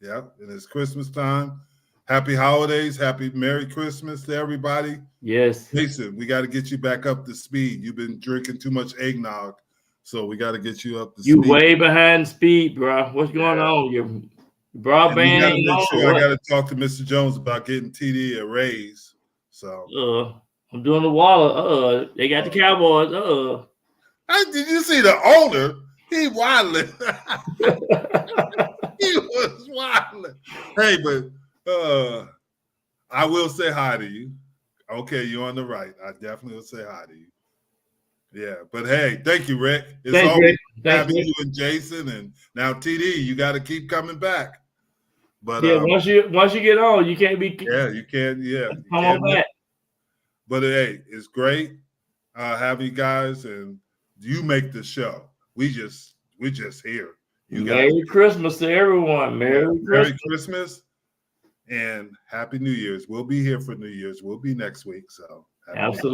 Yep, and it's Christmas time. Happy holidays. Happy Merry Christmas to everybody. Yes. Listen, we got to get you back up to speed. You've been drinking too much eggnog, so we got to get you up to speed. You way behind speed, bro. What's going on? Your broadband ain't on. Sure I got to talk to Mr. Jones about getting TD a raise. So I'm doing the Waller. They got the Cowboys. Did you see the owner? He wilding. He was wilding. Hey, but I will say hi to you. Okay, you're on the right. I definitely will say hi to you. Yeah, but hey, thank you, Rick. It's always having you and Jason, and now TD. You got to keep coming back. But yeah, once you get on, you can't be. Yeah, you can. Yeah, come on back. But hey, it's great having you guys, and you make the show. we're just here. Merry Christmas to everyone. Merry Christmas and Happy New Year's. We'll be here for New Year's. We'll be next week. So absolutely.